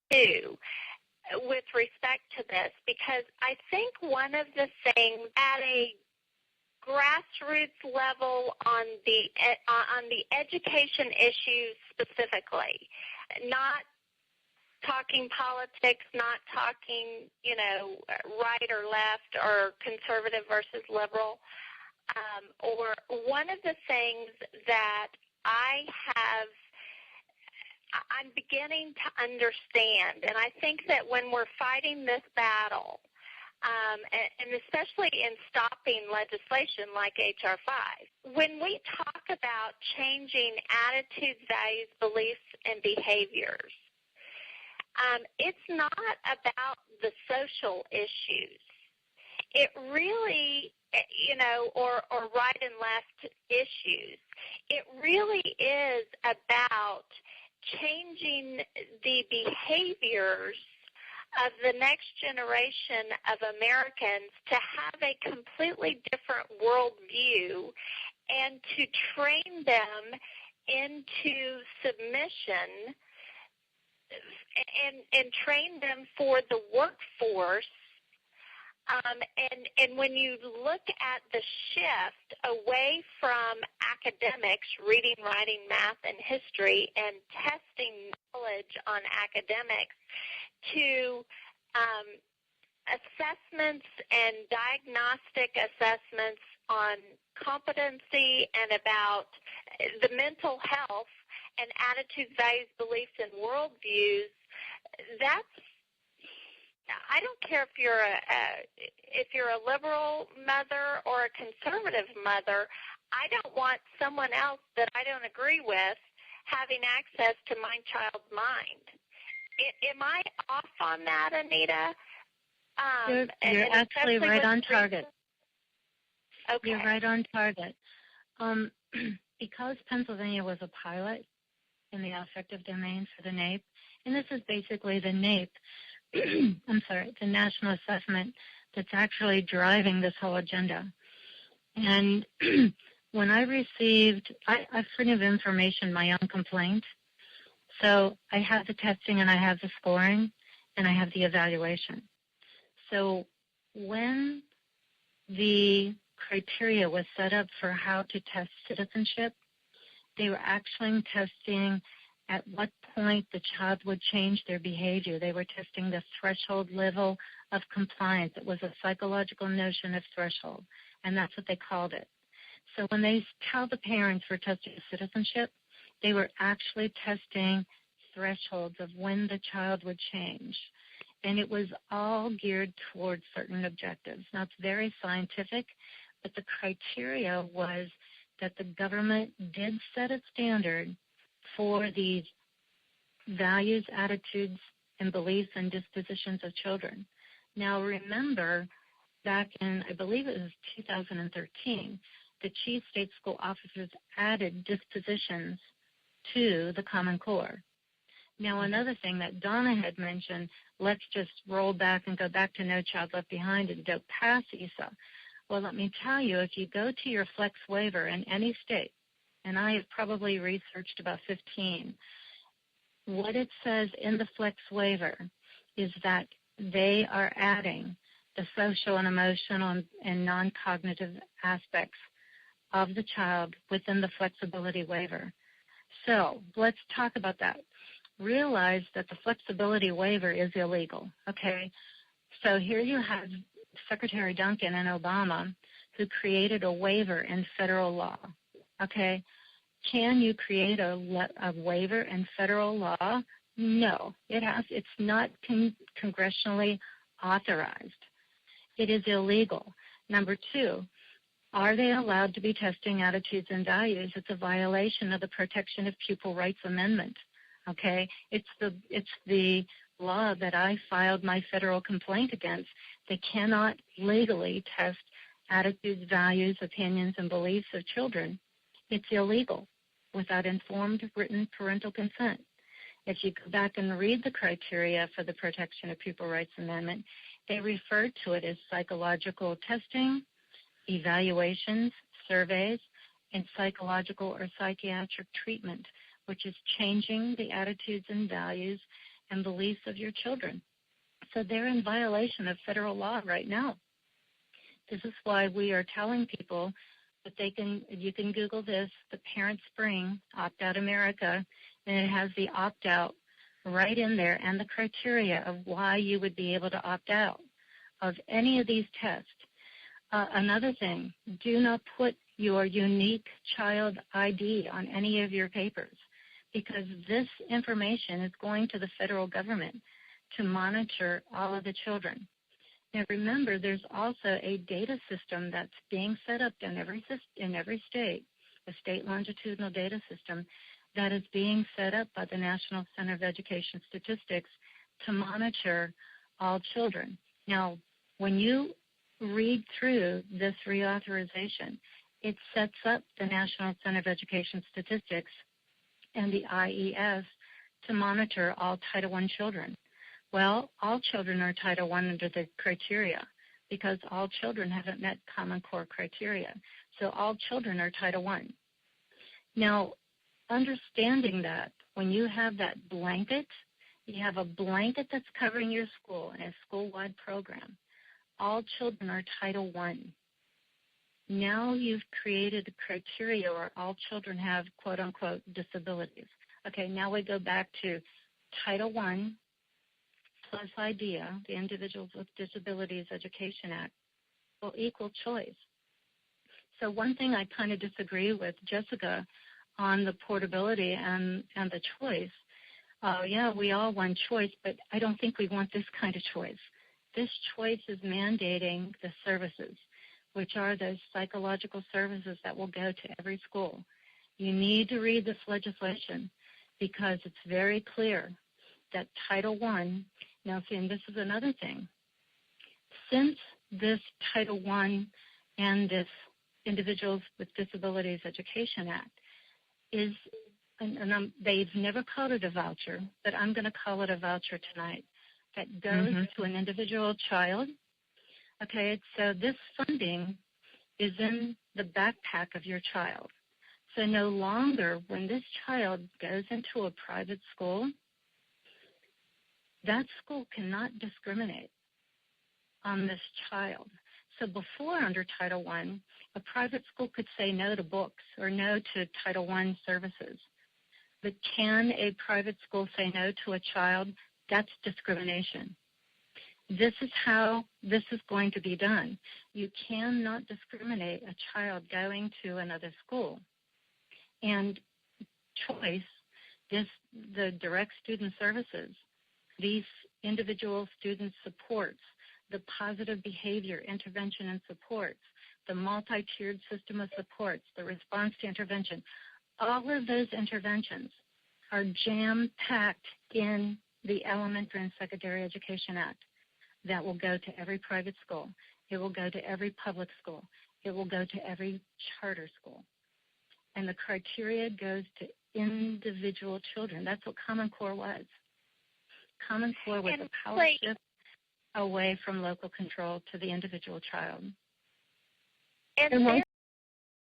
do with respect to this, because I think one of the things at a grassroots level on the education issues specifically, not talking politics, not talking, right or left or conservative versus liberal, or one of the things that I'm beginning to understand, and I think that when we're fighting this battle, and especially in stopping legislation like H.R. 5, when we talk about changing attitudes, values, beliefs, and behaviors, it's not about the social issues. It really, or right and left issues. It really is about changing the behaviors of the next generation of Americans to have a completely different worldview and to train them into submission and train them for the workforce. And when you look at the shift away from academics, reading, writing, math, and history, and testing knowledge on academics, to assessments and diagnostic assessments on competency and about the mental health and attitudes, values, beliefs, and worldviews, I don't care if you're a liberal mother or a conservative mother. I don't want someone else that I don't agree with having access to my child's mind. Am I off on that, Anita? You're actually right on target. Okay. You're right on target. Because Pennsylvania was a pilot in the affective domain for the NAEP, and this is basically the NAEP, the national assessment that's actually driving this whole agenda. And when I received, I freedom of information, my own complaint. So I have the testing and I have the scoring and I have the evaluation. So when the criteria was set up for how to test citizenship, they were actually testing at what point the child would change their behavior. They were testing the threshold level of compliance. It was a psychological notion of threshold, and that's what they called it. So when they tell the parents we're testing citizenship, they were actually testing thresholds of when the child would change. And it was all geared towards certain objectives. Now, it's very scientific, but the criteria was that the government did set a standard for these values, attitudes, and beliefs and dispositions of children. Now, remember, back in, I believe it was 2013, the chief state school officers added dispositions to the Common Core. Now, another thing that Donna had mentioned, let's just roll back and go back to No Child Left Behind and go past ESA. Well, let me tell you, if you go to your flex waiver in any state, and I have probably researched about 15, what it says in the flex waiver is that they are adding the social and emotional and non-cognitive aspects of the child within the flexibility waiver. So let's talk about that. Realize that the flexibility waiver is illegal, okay? So here you have Secretary Duncan and Obama who created a waiver in federal law, okay? Can you create a waiver in federal law? No, it's not congressionally authorized. It is illegal. Number two, are they allowed to be testing attitudes and values? It's a violation of the Protection of Pupil Rights Amendment. Okay, it's the law that I filed my federal complaint against. They cannot legally test attitudes, values, opinions, and beliefs of children. It's illegal without informed written parental consent. If you go back and read the criteria for the Protection of Pupil Rights Amendment, they refer to it as psychological testing, evaluations, surveys, and psychological or psychiatric treatment, which is changing the attitudes and values and beliefs of your children. So they're in violation of federal law right now. This is why we are telling people that you can Google this, the Parent Spring, Opt Out America, and it has the opt-out right in there and the criteria of why you would be able to opt out of any of these tests. Another thing, do not put your unique child ID on any of your papers, because this information is going to the federal government to monitor all of the children. Now remember, there's also a data system that's being set up in every state, a state longitudinal data system that is being set up by the National Center of Education Statistics to monitor all children. Now, when you read through this reauthorization, it sets up the National Center of Education Statistics and the IES to monitor all Title I children. Well, all children are Title I under the criteria because all children haven't met Common Core criteria. So all children are Title I. Now, understanding that when you have that blanket, you have a blanket that's covering your school in a school-wide program. All children are Title I. Now you've created a criteria where all children have, quote-unquote, disabilities. Okay, now we go back to Title I plus IDEA, the Individuals with Disabilities Education Act, will equal choice. So one thing I kind of disagree with Jessica on the portability and the choice. Yeah, we all want choice, but I don't think we want this kind of choice. This choice is mandating the services, which are those psychological services that will go to every school. You need to read this legislation because it's very clear that Title I, now see, and this is another thing, since this Title I and this Individuals with Disabilities Education Act is, they've never called it a voucher, but I'm going to call it a voucher tonight, that goes to an individual child. Okay, so this funding is in the backpack of your child. So no longer when this child goes into a private school, that school cannot discriminate on this child. So before, under Title I, a private school could say no to books or no to Title I services. But can a private school say no to a child? That's discrimination. This is how this is going to be done. You cannot discriminate a child going to another school. And choice, the direct student services, these individual student supports, the positive behavior intervention and supports, the multi-tiered system of supports, the response to intervention, all of those interventions are jam-packed in the Elementary and Secondary Education Act. That will go to every private school. It will go to every public school. It will go to every charter school. And the criteria goes to individual children. That's what Common Core was. Common Core was a power shift away from local control to the individual child. And